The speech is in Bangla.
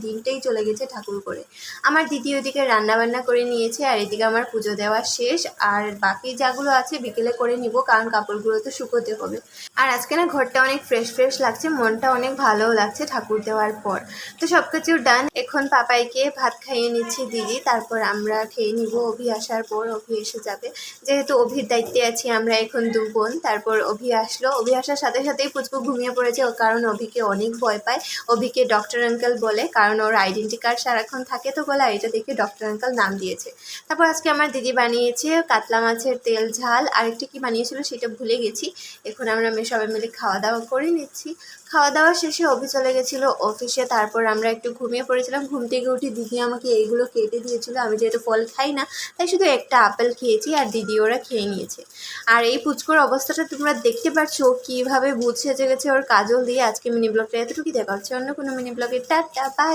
দিনটাই চলে গেছে ঠাকুর করে। আমার দিদি ওইদিকে রান্নাবান্না করে নিয়েছে আর এদিকে আমার পুজো দেওয়া শেষ। আর বাকি যাগুলো আছে বিকেলে করে নিব, কারণ কাপড়গুলো তো শুকোতে হবে। আর আজকে না ঘরটা অনেক ফ্রেশ ফ্রেশ লাগছে, মনটা অনেক ভালোও লাগছে ঠাকুর দেওয়ার পর। তো সব কিছু ডান। এখন পাপাইকে ভাত খাইয়ে নিচ্ছি দিদি, তারপর আমরা খেয়ে নিব। অভি আসার পর, অভি এসে যাবে, যেহেতু অভির দায়িত্বে আছি আমরা এখন 2 বোন। তারপর অভি আসলো, অভি আসার সাথে সাথেই পুচকু ঘুমিয়ে পড়েছে, কারণ অভিকে অনেক ভয় পায়। অভিকে ডক্টর আঙ্কেল বলে, কারণ ওর আইডেন্টি কার্ড সারাক্ষণ থাকে তো গলা, এটা দেখে ডক্টর আঙ্কেল নাম দিয়েছে। তারপর আজকে আমার দিদি বানিয়েছে কাতলা মাছের তেল ঝাল, আরেকটা কি বানিয়েছিল সেটা ভুলে গেছি। এখন আমরা সবাই মিলে খাওয়া দাওয়া করে নিচ্ছি। খাওয়া দাওয়া শেষে অভি চলে গেছিলো অফিসে, তারপর আমরা একটু ঘুমিয়ে পড়েছিলাম। ঘুম থেকে উঠে দিদি আমাকে এইগুলো কেটে দিয়েছিল, আমি যেহেতু ফল খাই না তাই শুধু একটা আপেল খেয়েছি, আর দিদি ওরা খেয়ে নিয়েছে। আর এই পুচকোর অবস্থাটা তোমরা দেখতে পাচ্ছো কীভাবে ভূত সেজে গেছে ওর কাজল দিয়ে। আজকে মিনি ব্লগটা এতটুকুই, দেখা হচ্ছে অন্য কোনো মিনি ব্লগে। Tata, by.